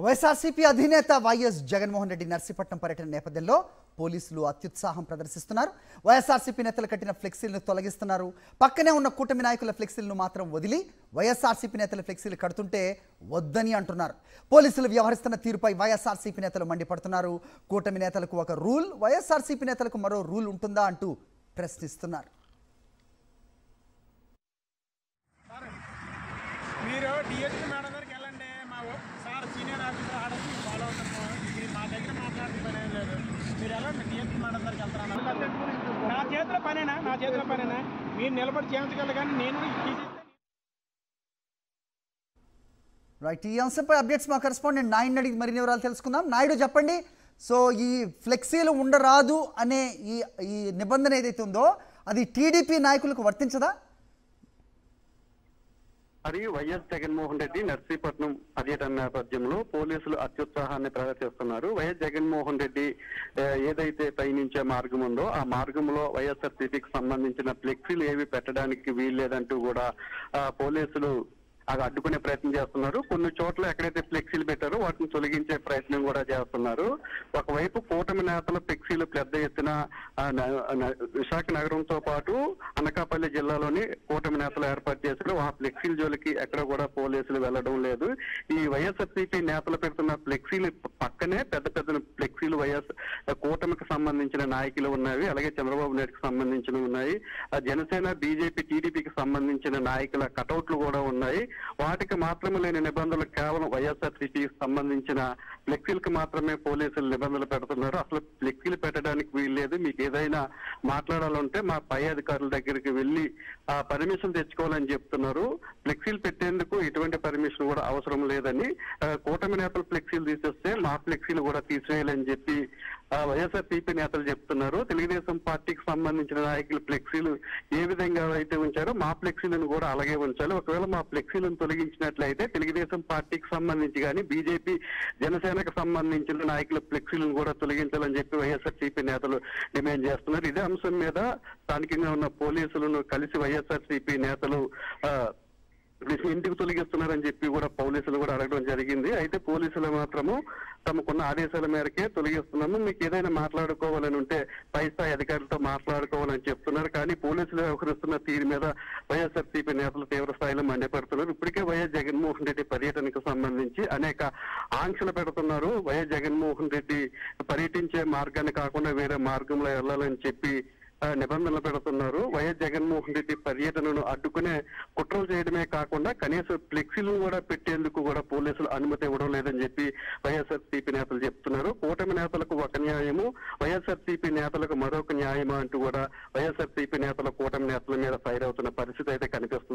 వైఎస్ఆర్సీపీ అధినేత వైఎస్ జగన్మోహన్ రెడ్డి నర్సీపట్నం పర్యటన నేపథ్యంలో పోలీసులు అత్యుత్సాహం ప్రదర్శిస్తున్నారు. వైఎస్ఆర్సీపీ నేతలు కట్టిన ఫ్లెక్సీలను తొలగిస్తున్నారు. పక్కనే ఉన్న కూటమి నాయకుల ఫ్లెక్సీలను మాత్రం వదిలి వైఎస్ఆర్సీపీ నేతల ఫ్లెక్సీలు కడుతుంటే వద్దని అంటున్నారు. పోలీసులు వ్యవహరిస్తున్న తీరుపై వైఎస్ఆర్సీపీ నేతలు మండిపడుతున్నారు. కూటమి నేతలకు ఒక రూల్, వైఎస్ఆర్సీపీ నేతలకు మరో రూల్ ఉంటుందా అంటూ ప్రశ్నిస్తున్నారు. మీరు డిఎస్పీ మేడం దగ్గరికి వెళ్ళండి. మా సార్ సీనియర్ ఆఫీసర్ ఆడసి ఫాలో అవుతాము. మీరు మా దగ్గర మాట్లాడే పని ఏం లేదు. మీరు వెళ్ళండి, డిఎస్పీ మేడం దగ్గరికి వెళ్తాను. నా చేతిలో పనేనా మీరు నిలబడి చేయించగలరు, కానీ నేను రైట్. ఈ అంశంపై అప్డేట్స్ మా కరెస్పాండెంట్ నాయుడు అడిగి మరిన్ని వివరాలు తెలుసుకుందాం. నాయుడు చెప్పండి, సో ఈ ఫ్లెక్సీలు ఉండరాదు అనే ఈ నిబంధన ఏదైతే ఉందో అది టీడీపీ నాయకులకు వర్తించదా? మరి వైఎస్ జగన్మోహన్ రెడ్డి నర్సీపట్నం పర్యటన నేపథ్యంలో పోలీసులు అత్యుత్సాహాన్ని ప్రదర్శిస్తున్నారు. వైఎస్ జగన్మోహన్ రెడ్డి ఏదైతే పయనించే మార్గం ఉందో ఆ మార్గంలో వైఎస్ఆర్సీపీకి సంబంధించిన ఫ్లెక్సీలు ఏవి పెట్టడానికి వీల్లేదంటూ కూడా పోలీసులు అది అడ్డుకునే ప్రయత్నం చేస్తున్నారు. కొన్ని చోట్ల ఎక్కడైతే ఫ్లెక్సీలు పెట్టారో వాటిని తొలగించే ప్రయత్నం కూడా చేస్తున్నారు. ఒకవైపు కూటమి నేతల ఫ్లెక్సీలు పెద్ద ఎత్తున విశాఖ నగరంతో పాటు అనకాపల్లి జిల్లాలోని కూటమి నేతలు ఏర్పాటు చేశారు. ఆ ఫ్లెక్సీల జోలికి ఎక్కడ కూడా పోలీసులు వెళ్లడం లేదు. ఈ వైఎస్ఆర్సీపీ నేతలు పెడుతున్న ఫ్లెక్సీలు పక్కనే పెద్ద పెద్ద ఫ్లెక్సీలు కూటమికి సంబంధించిన నాయకులు ఉన్నాయి, అలాగే చంద్రబాబు నాయుడుకి సంబంధించినవి ఉన్నాయి, జనసేన బీజేపీ టీడీపీకి సంబంధించిన నాయకుల కటౌట్లు కూడా ఉన్నాయి. వాటికి మాత్రమే లేని నిబంధనలు కేవలం వైఎస్ఆర్సీపీకి సంబంధించిన ఫ్లెక్సీలకు మాత్రమే పోలీసులు నిబంధనలు పెడుతున్నారు. అసలు ఫ్లెక్సీలు పెట్టడానికి వీల్లేదు, మీకు ఏదైనా మాట్లాడాలంటే మా పై అధికారుల దగ్గరికి వెళ్ళి ఆ పర్మిషన్ తెచ్చుకోవాలని చెప్తున్నారు. ఫ్లెక్సీలు పెట్టేందుకు ఎటువంటి పర్మిషన్ కూడా అవసరం లేదని, కూటమి నేతలు ఫ్లెక్సీలు తీసేస్తే మా ఫ్లెక్సీలు కూడా తీసేయాలని చెప్పి వైఎస్ఆర్సీపీ నేతలు చెప్తున్నారు. తెలుగుదేశం పార్టీకి సంబంధించిన నాయకులు ఫ్లెక్సీలు ఏ విధంగా అయితే ఉంచారో మా ఫ్లెక్సీలను కూడా అలాగే ఉంచాలి. ఒకవేళ మా ఫ్లెక్సీలను తొలగించినట్లయితే తెలుగుదేశం పార్టీకి సంబంధించి కానీ బీజేపీ జనసేనకు సంబంధించిన నాయకుల ఫ్లెక్సీలను కూడా తొలగించాలని చెప్పి వైఎస్ఆర్సీపీ నేతలు డిమాండ్ చేస్తున్నారు. ఇదే అంశం మీద స్థానికంగా ఉన్న పోలీసులను కలిసి వైఎస్ఆర్సీపీ నేతలు ఇంటికి తొలగిస్తున్నారని చెప్పి కూడా పోలీసులు కూడా అడగడం జరిగింది. అయితే పోలీసులు మాత్రము తమకున్న ఆదేశాల మేరకే తొలగిస్తున్నాము, మీకు ఏదైనా మాట్లాడుకోవాలని ఉంటే పై స్థాయి అధికారులతో మాట్లాడుకోవాలని చెప్తున్నారు. కానీ పోలీసులు వ్యవహరిస్తున్న తీరు మీద వైఎస్ఆర్సీపీ నేతలు తీవ్ర స్థాయిలో మండిపడుతున్నారు. ఇప్పటికే వైఎస్ జగన్మోహన్ రెడ్డి పర్యటనకు సంబంధించి అనేక ఆంక్షలు పెడుతున్నారు. వైఎస్ జగన్మోహన్ రెడ్డి పర్యటించే మార్గాన్ని కాకుండా వేరే మార్గంలో వెళ్లాలని చెప్పి నిబంధనలు పెడుతున్నారు. వైఎస్ జగన్మోహన్ రెడ్డి పర్యటనను అడ్డుకునే కుట్రలు చేయడమే కాకుండా కనీసం ఫ్లెక్సీలను కూడా పెట్టేందుకు కూడా పోలీసులు అనుమతి ఇవ్వడం లేదని చెప్పి వైఎస్ఆర్సీపీ నేతలు చెప్తున్నారు. కూటమి నేతలకు ఒక న్యాయము, వైఎస్ఆర్సీపీ నేతలకు మరొక న్యాయమా అంటూ కూడా వైఎస్ఆర్సీపీ నేతలు కూటమి నేతల మీద ఫైర్ అవుతున్న పరిస్థితి అయితే కనిపిస్తుంది.